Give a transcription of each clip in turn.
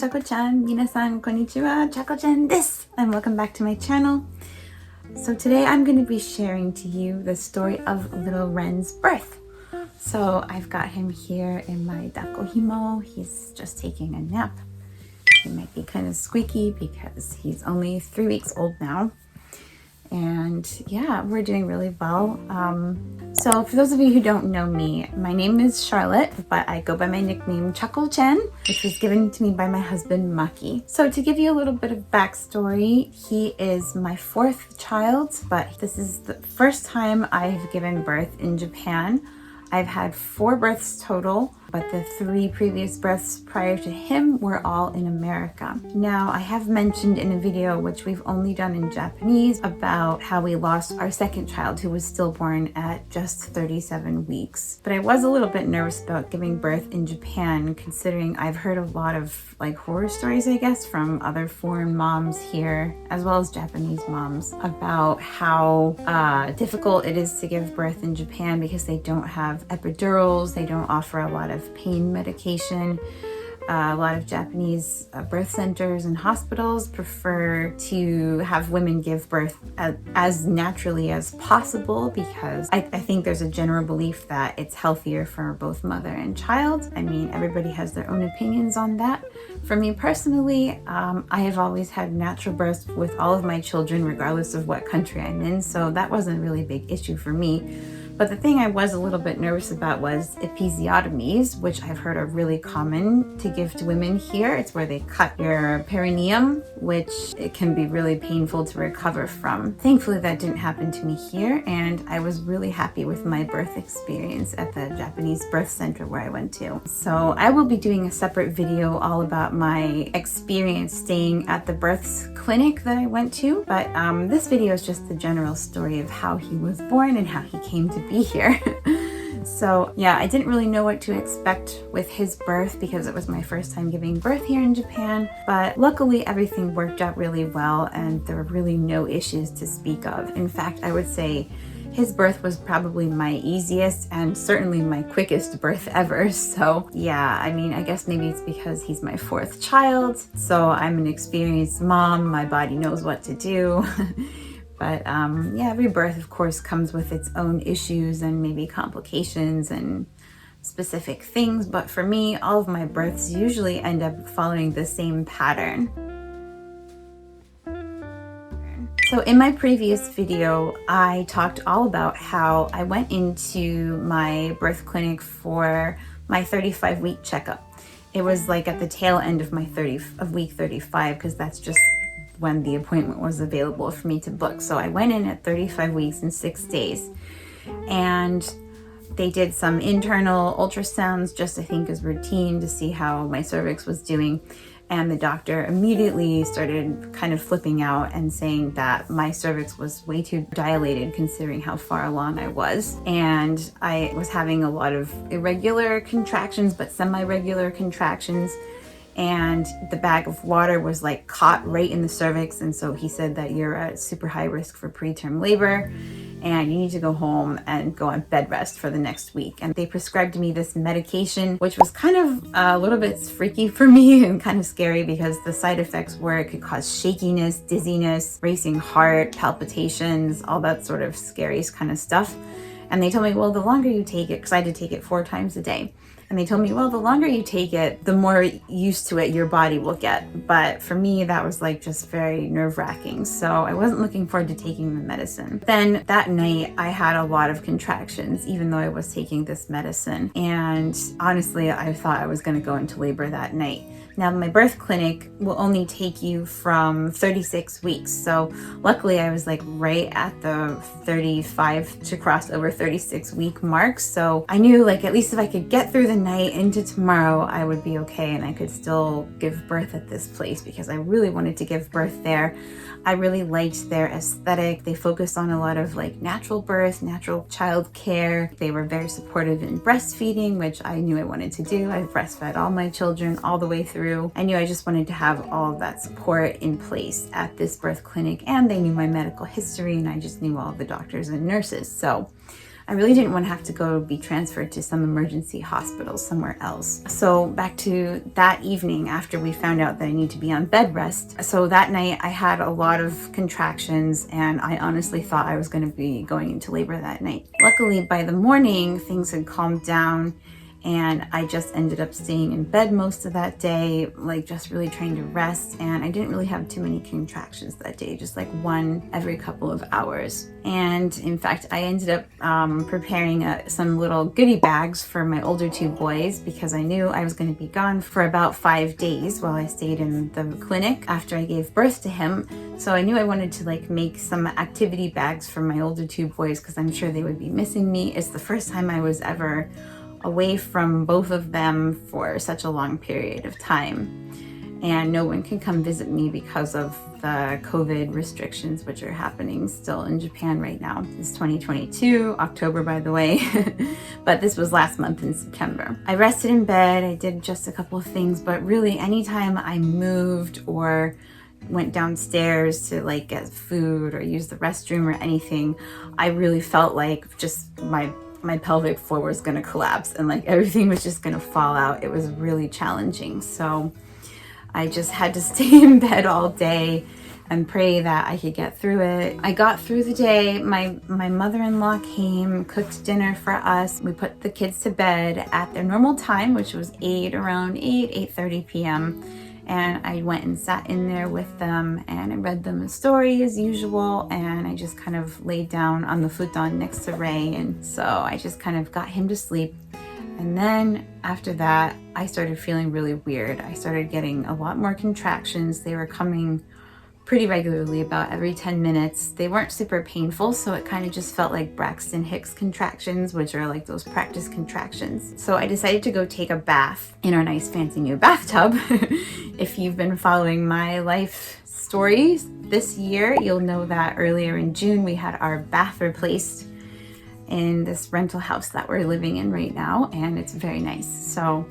Chako-chan. Minasan konnichiwa. Chako-chan desu. And welcome back to my channel. So today I'm going to be sharing to you the story of little Ren's birth. So I've got him here in my dakohimo. He's just taking a nap. He might be kind of squeaky because he's only 3 weeks old now. And yeah, we're doing really well. So for those of you who don't know me, my name is Charlotte, but I go by my nickname Chako-chan, which was given to me by my husband Maki. So to give you a little bit of backstory, he is my 4th child, but this is the first time I've given birth in Japan. I've had 4 births total, but the 3 previous births prior to him were all in America. Now, I have mentioned in a video, which we've only done in Japanese, about how we lost our 2nd child who was stillborn at just 37 weeks. But I was a little bit nervous about giving birth in Japan, considering I've heard a lot of horror stories, I guess, from other foreign moms here, as well as Japanese moms, about how difficult it is to give birth in Japan because they don't have epidurals, they don't offer a lot of pain medication. A lot of Japanese birth centers and hospitals prefer to have women give birth as naturally as possible because I think there's a general belief that it's healthier for both mother and child. I mean, everybody has their own opinions on that. For me personally, I have always had natural births with all of my children, regardless of what country I'm in, so that wasn't a really big issue for me. But the thing I was a little bit nervous about was episiotomies, which I've heard are really common to give to women here. It's where they cut your perineum, which it can be really painful to recover from. Thankfully, that didn't happen to me here, and I was really happy with my birth experience at the Japanese birth center where I went to. So I will be doing a separate video all about my experience staying at the birth clinic that I went to, but this video is just the general story of how he was born and how he came to be here. So yeah, I didn't really know what to expect with his birth because it was my first time giving birth here in Japan, but luckily everything worked out really well and there were really no issues to speak of. In fact, I would say his birth was probably my easiest and certainly my quickest birth ever. So yeah, I mean, I guess maybe it's because he's my 4th child, so I'm an experienced mom, my body knows what to do. But yeah, every birth, of course, comes with its own issues and maybe complications and specific things. But for me, all of my births usually end up following the same pattern. So in my previous video, I talked all about how I went into my birth clinic for my 35-week checkup. It was like at the tail end of my week 35, because that's just when the appointment was available for me to book. So I went in at 35 weeks and 6 days, and they did some internal ultrasounds, just I think as routine, to see how my cervix was doing. And the doctor immediately started kind of flipping out and saying that my cervix was way too dilated considering how far along I was. And I was having a lot of irregular contractions, but semi-regular contractions. And the bag of water was like caught right in the cervix, and so he said that you're at super high risk for preterm labor and you need to go home and go on bed rest for the next week. And they prescribed me this medication, which was kind of a little bit freaky for me and kind of scary because the side effects were it could cause shakiness, dizziness, racing heart, palpitations, all that sort of scary kind of stuff. And they told me, well, the longer you take it, because I had to take it 4 times a day. And they told me, well, the longer you take it, the more used to it your body will get. But for me, that was like just very nerve-wracking. So I wasn't looking forward to taking the medicine. Then that night, I had a lot of contractions, even though I was taking this medicine. And honestly, I thought I was going to go into labor that night. Now, my birth clinic will only take you from 36 weeks. So luckily, I was like right at the 35 to cross over 36 week mark. So I knew like at least if I could get through the night into tomorrow, I would be okay and I could still give birth at this place because I really wanted to give birth there. I really liked their aesthetic. They focused on a lot of like natural birth, natural child care. They were very supportive in breastfeeding, which I knew I wanted to do. I breastfed all my children all the way through. I knew I just wanted to have all of that support in place at this birth clinic, and they knew my medical history and I just knew all of the doctors and nurses. So I really didn't want to have to go be transferred to some emergency hospital somewhere else. So back to that evening after we found out that I need to be on bed rest. So that night I had a lot of contractions and I honestly thought I was going to be going into labor that night. Luckily by the morning things had calmed down and I just ended up staying in bed most of that day, like just really trying to rest, and I didn't really have too many contractions that day, just like one every couple of hours. And in fact, I ended up preparing some little goodie bags for my older two boys because I knew I was going to be gone for about 5 days while I stayed in the clinic after I gave birth to him. So I knew I wanted to like make some activity bags for my older two boys because I'm sure they would be missing me. It's the first time I was ever away from both of them for such a long period of time, and no one can come visit me because of the COVID restrictions which are happening still in Japan right now. It's 2022, October by the way, but this was last month in September. I rested in bed, I did just a couple of things, but really anytime I moved or went downstairs to like get food or use the restroom or anything, I really felt like just my pelvic floor was going to collapse and like everything was just going to fall out. It was really challenging. So I just had to stay in bed all day and pray that I could get through it. I got through the day. My mother-in-law came, cooked dinner for us. We put the kids to bed at their normal time, which was around 8:30 p.m. And I went and sat in there with them and I read them a story as usual, and I just kind of laid down on the futon next to Ray, and so I just kind of got him to sleep. And then after that I started feeling really weird. I started getting a lot more contractions. They were coming pretty regularly, about every 10 minutes. They weren't super painful, so it kind of just felt like Braxton Hicks contractions, which are like those practice contractions. So I decided to go take a bath in our nice fancy new bathtub. If you've been following my life stories this year, you'll know that earlier in June we had our bath replaced in this rental house that we're living in right now, and it's very nice. So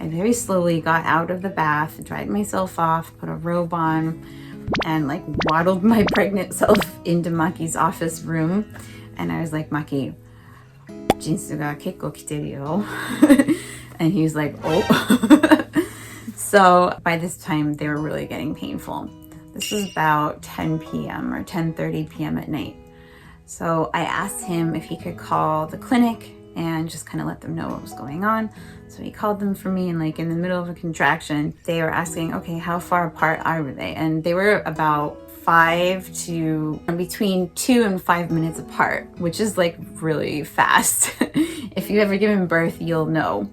I very slowly got out of the bath, dried myself off, put a robe on, and like waddled my pregnant self into Maki's office room, and I was like, Maki, jinsu ga kekko kiteru yo. And he was like, oh. So by this time they were really getting painful. This was about 10 p.m. or 10:30 p.m. at night. So I asked him if he could call the clinic and just kind of let them know what was going on. So he called them for me, and like in the middle of a contraction, they were asking, okay, how far apart are they? And they were about between 2 and 5 minutes apart, which is like really fast. If you've ever given birth, you'll know.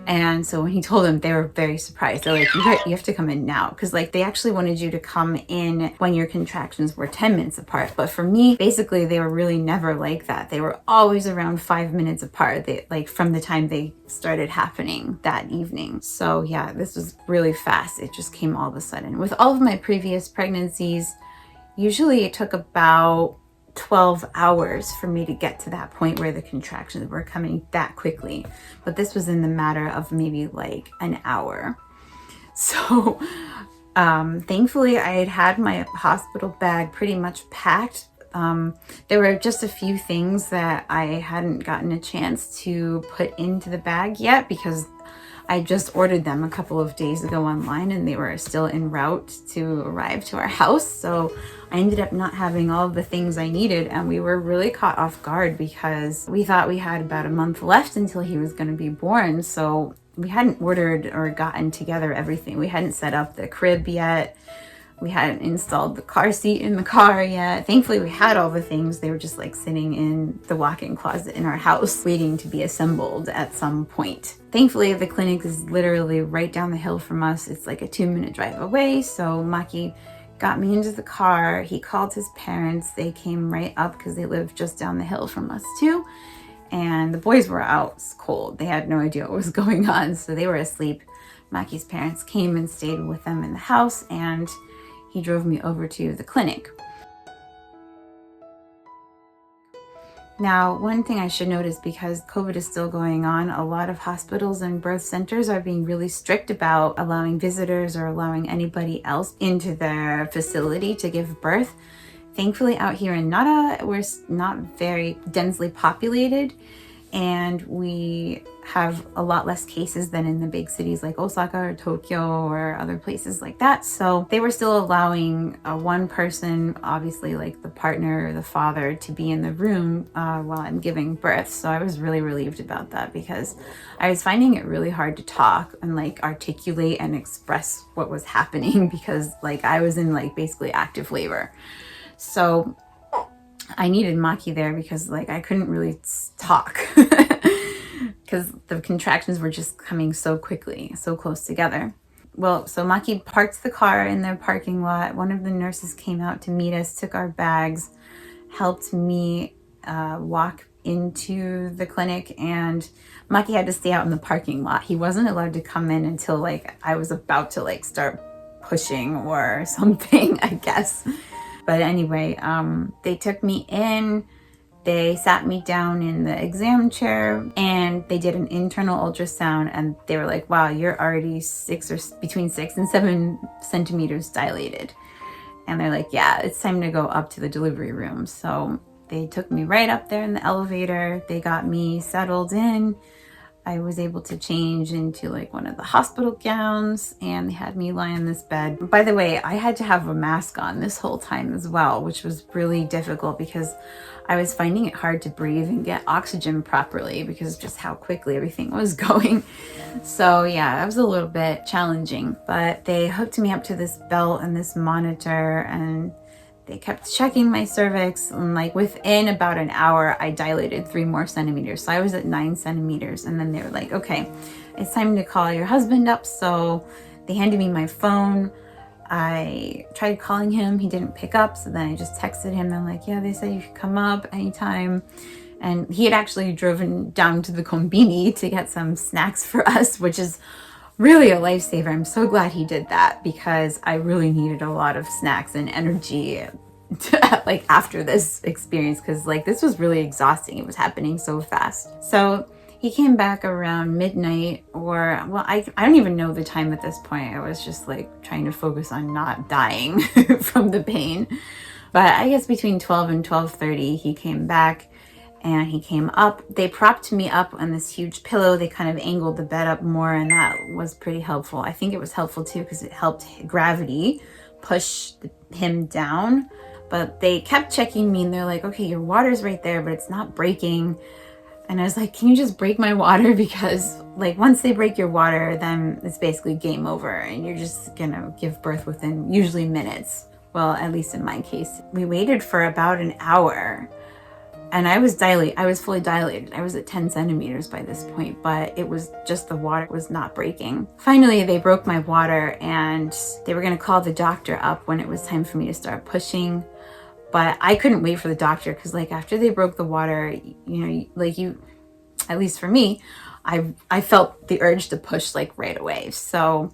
And so when he told them, they were very surprised. They're like, you have to come in now. Because like they actually wanted you to come in when your contractions were 10 minutes apart. But for me, basically, they were really never like that. They were always around 5 minutes apart, like from the time they started happening that evening. So yeah, this was really fast. It just came all of a sudden. With all of my previous pregnancies, usually it took about 12 hours for me to get to that point where the contractions were coming that quickly, but this was in the matter of maybe like an hour. So thankfully I had my hospital bag pretty much packed. There were just a few things that I hadn't gotten a chance to put into the bag yet because I just ordered them a couple of days ago online and they were still en route to arrive to our house. So I ended up not having all of the things I needed, and we were really caught off guard because we thought we had about a month left until he was going to be born. So we hadn't ordered or gotten together everything. We hadn't set up the crib yet. We hadn't installed the car seat in the car yet. Thankfully, we had all the things. They were just like sitting in the walk-in closet in our house, waiting to be assembled at some point. Thankfully, the clinic is literally right down the hill from us. It's like a 2-minute drive away. So Maki got me into the car. He called his parents. They came right up because they live just down the hill from us too. And the boys were out cold. They had no idea what was going on, so they were asleep. Maki's parents came and stayed with them in the house, and he drove me over to the clinic. Now, one thing I should note is because COVID is still going on, a lot of hospitals and birth centers are being really strict about allowing visitors or allowing anybody else into their facility to give birth. Thankfully out here in Nara, we're not very densely populated, and we have a lot less cases than in the big cities like Osaka or Tokyo or other places like that. So they were still allowing one person, obviously like the partner or the father, to be in the room while I'm giving birth. So I was really relieved about that, because I was finding it really hard to talk and like articulate and express what was happening, because like I was in like basically active labor. So I needed Maki there, because like I couldn't really talk because the contractions were just coming so quickly, so close together. Well, so Maki parked the car in the parking lot. One of the nurses came out to meet us, took our bags, helped me walk into the clinic, and Maki had to stay out in the parking lot. He wasn't allowed to come in until like I was about to like start pushing or something, I guess. But anyway, they took me in, they sat me down in the exam chair, and they did an internal ultrasound, and they were like, wow, you're already between 6 and 7 centimeters dilated. And they're like, yeah, it's time to go up to the delivery room. So they took me right up there in the elevator. They got me settled in. I was able to change into like one of the hospital gowns, and they had me lie on this bed. By the way, I had to have a mask on this whole time as well, which was really difficult because I was finding it hard to breathe and get oxygen properly because of just how quickly everything was going. So yeah, that was a little bit challenging, but they hooked me up to this belt and this monitor, and they kept checking my cervix, and like within about an hour, I dilated 3 more centimeters. So I was at 9 centimeters, and then they were like, okay, it's time to call your husband up. So they handed me my phone. I tried calling him, he didn't pick up. So then I just texted him. I'm like, yeah, they said you could come up anytime. And he had actually driven down to the konbini to get some snacks for us, which is really a lifesaver. I'm so glad he did that, because I really needed a lot of snacks and energy like after this experience, because like this was really exhausting. It was happening so fast. So he came back around midnight, or well, I don't even know the time at this point. I was just like trying to focus on not dying from the pain. But I guess between 12 and 12:30 he came back. And he came up, they propped me up on this huge pillow. They kind of angled the bed up more, and that was pretty helpful. I think it was helpful too, because it helped gravity push him down. But they kept checking me, and they're like, okay, your water's right there, but it's not breaking. And I was like, can you just break my water? Because like once they break your water, then it's basically game over, and you're just gonna give birth within usually minutes. Well, at least in my case. We waited for about an hour. And I was fully dilated. I was at 10 centimeters by this point, but it was just the water was not breaking. Finally, they broke my water, and they were gonna call the doctor up when it was time for me to start pushing. But I couldn't wait for the doctor, because like after they broke the water, at least for me, I felt the urge to push like right away. So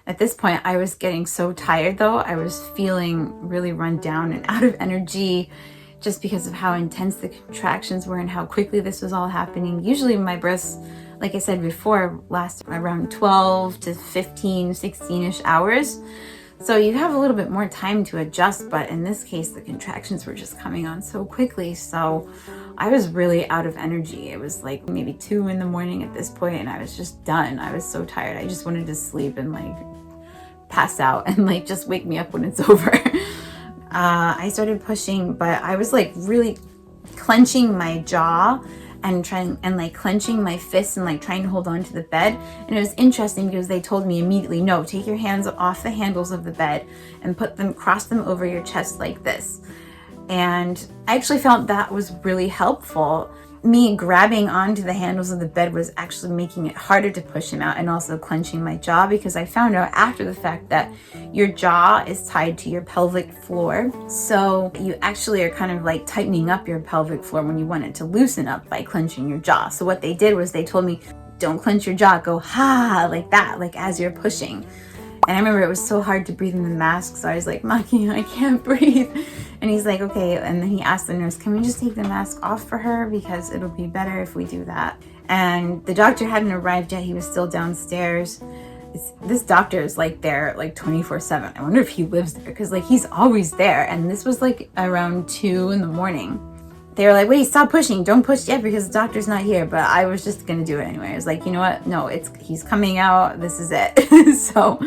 at this point, I was getting so tired though. I was feeling really run down and out of energy, just because of how intense the contractions were and how quickly this was all happening. Usually my births, like I said before, last around 12 to 15, 16-ish hours. So you have a little bit more time to adjust, but in this case, the contractions were just coming on so quickly. So I was really out of energy. It was like maybe 2 in the morning at this point, and I was just done. I was so tired. I just wanted to sleep and like pass out and like just wake me up when it's over. I started pushing, but I was like really clenching my jaw and clenching my fists and like trying to hold on to the bed. And it was interesting because they told me immediately, no, take your hands off the handles of the bed and cross them over your chest like this. And I actually felt that was really helpful. Me grabbing onto the handles of the bed was actually making it harder to push him out, and also clenching my jaw, because I found out after the fact that your jaw is tied to your pelvic floor. So you actually are kind of like tightening up your pelvic floor when you want it to loosen up by clenching your jaw. So what they did was they told me, don't clench your jaw, go ha, like that, like as you're pushing. And I remember it was so hard to breathe in the mask, so I was like, Maki, I can't breathe. And he's like, okay. And then he asked the nurse, can we just take the mask off for her? Because it'll be better if we do that. And the doctor hadn't arrived yet. He was still downstairs. this doctor is like there like 24/7. I wonder if he lives there, because like he's always there. And this was like around 2 in the morning. They were like, wait, stop pushing, don't push yet because the doctor's not here. But I was just gonna do it anyway. I was like, you know what, no, he's coming out, this is it. So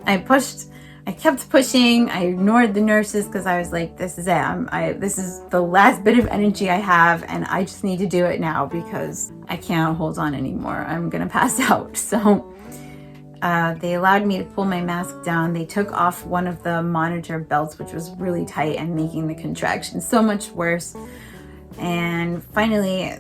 I kept pushing. I ignored the nurses because I was like, this is it. This is the last bit of energy I have, and I just need to do it now because I can't hold on anymore. I'm gonna pass out. So they allowed me to pull my mask down. They took off one of the monitor belts, which was really tight and making the contractions so much worse. And finally,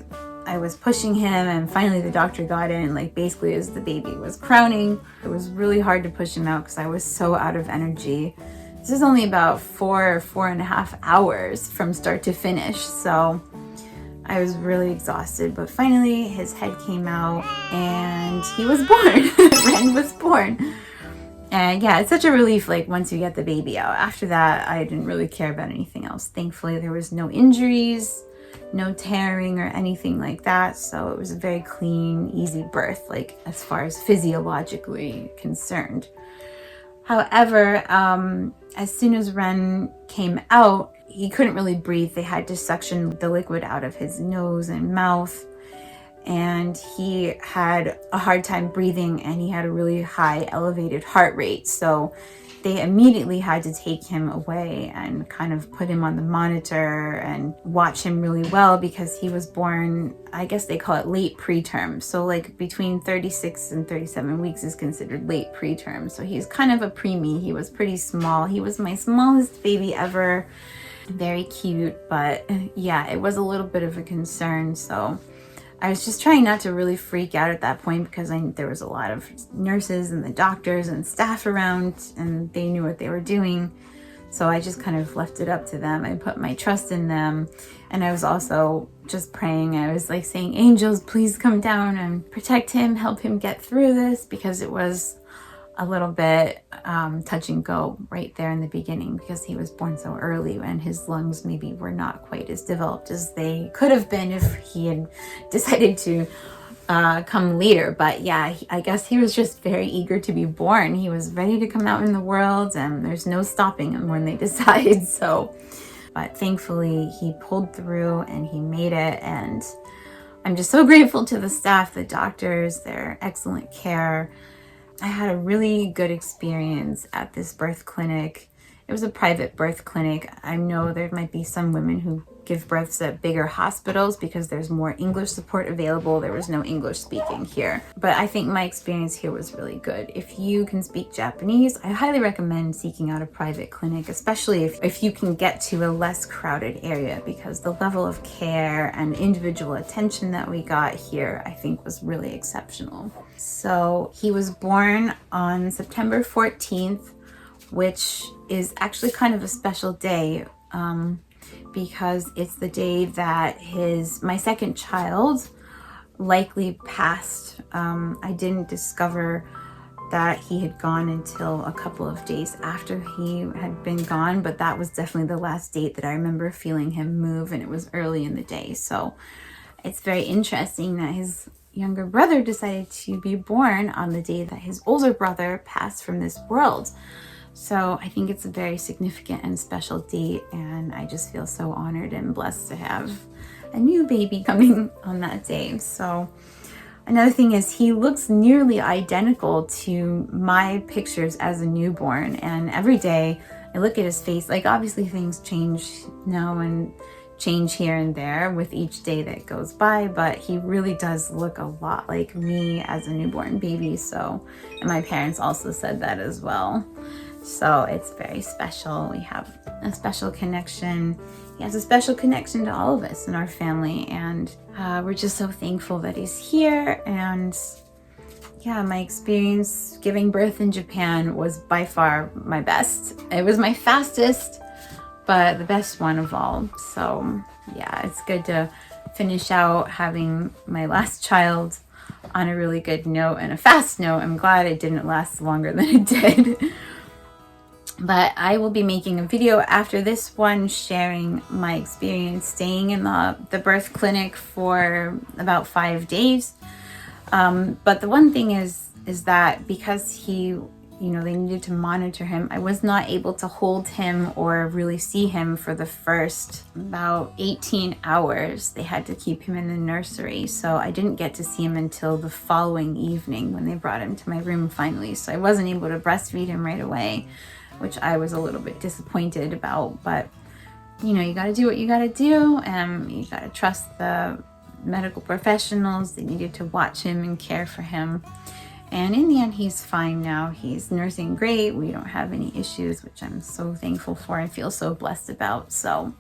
I was pushing him, and finally the doctor got in, like basically as the baby was crowning. It was really hard to push him out because I was so out of energy. This is only about 4.5 hours from start to finish, so I was really exhausted. But finally his head came out and he was born. Ren was born. And yeah, it's such a relief, like once you get the baby out. After that, I didn't really care about anything else. Thankfully, there was no injuries, no tearing or anything like that. So it was a very clean, easy birth, like as far as physiologically concerned. However, as soon as Ren came out, he couldn't really breathe. They had to suction the liquid out of his nose and mouth. And he had a hard time breathing, and he had a really high elevated heart rate. So they immediately had to take him away and kind of put him on the monitor and watch him really well, because he was born, I guess they call it late preterm. So like between 36 and 37 weeks is considered late preterm. So he's kind of a preemie. He was pretty small. He was my smallest baby ever. Very cute, but yeah, it was a little bit of a concern. So I was just trying not to really freak out at that point, because there was a lot of nurses and the doctors and staff around, and they knew what they were doing. So I just kind of left it up to them. I put my trust in them. And I was also just praying. I was like saying, angels, please come down and protect him, help him get through this, because it was a little bit touch and go right there in the beginning, because he was born so early and his lungs maybe were not quite as developed as they could have been if he had decided to come later. But yeah, I guess he was just very eager to be born. He was ready to come out in the world, and there's no stopping him when they decide. So, but thankfully he pulled through and he made it. And I'm just so grateful to the staff, the doctors, their excellent care. I had a really good experience at this birth clinic. It was a private birth clinic. I know there might be some women who give births at bigger hospitals because there's more English support available. There was no English speaking here. But I think my experience here was really good. If you can speak Japanese, I highly recommend seeking out a private clinic, especially if you can get to a less crowded area, because the level of care and individual attention that we got here, I think, was really exceptional. So he was born on September 14th, which is actually kind of a special day, because it's the day that my second child likely passed. I didn't discover that he had gone until a couple of days after he had been gone, but that was definitely the last date that I remember feeling him move, and it was early in the day. So it's very interesting that his younger brother decided to be born on the day that his older brother passed from this world. So I think it's a very significant and special date, and I just feel so honored and blessed to have a new baby coming on that day. So another thing is, he looks nearly identical to my pictures as a newborn, and every day I look at his face. Like, obviously things change now and change here and there with each day that goes by, but he really does look a lot like me as a newborn baby. So, and my parents also said that as well. So it's very special. We have a special connection. He has a special connection to all of us in our family, and we're just so thankful that he's here. And yeah, my experience giving birth in Japan was by far my best. It was my fastest, but the best one of all. So yeah, it's good to finish out having my last child on a really good note and a fast note. I'm glad it didn't last longer than it did. But I will be making a video after this one sharing my experience staying in the birth clinic for about 5 days. But the one thing is that because he, they needed to monitor him, I was not able to hold him or really see him for the first about 18 hours. They had to keep him in the nursery. So I didn't get to see him until the following evening when they brought him to my room finally. So I wasn't able to breastfeed him right away, which I was a little bit disappointed about. But, you got to do what you got to do. You got to trust the medical professionals. They needed to watch him and care for him. And in the end, he's fine now. He's nursing great. We don't have any issues, which I'm so thankful for and feel so blessed about. So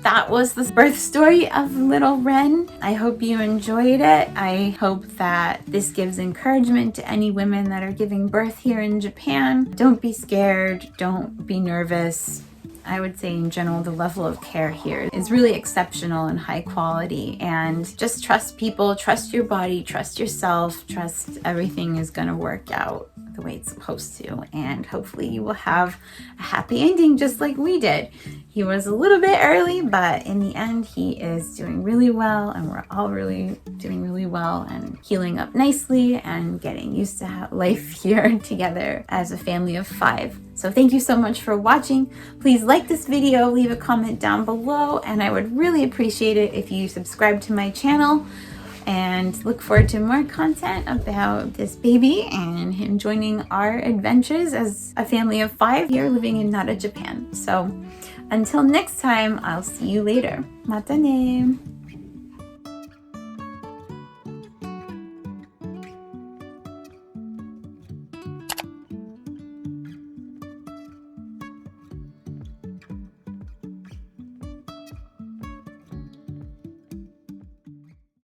that was the birth story of little Ren. I hope you enjoyed it. I hope that this gives encouragement to any women that are giving birth here in Japan. Don't be scared. Don't be nervous. I would say in general, the level of care here is really exceptional and high quality. And just trust people, trust your body, trust yourself, trust everything is going to work out the way it's supposed to. And hopefully you will have a happy ending just like we did. He was a little bit early, but in the end, he is doing really well. And we're all really doing really well and healing up nicely and getting used to life here together as a family of 5. So thank you so much for watching. Please like this video, leave a comment down below, and I would really appreciate it if you subscribe to my channel, and look forward to more content about this baby and him joining our adventures as a family of 5 here living in Nara, Japan. So until next time, I'll see you later. Mata ne!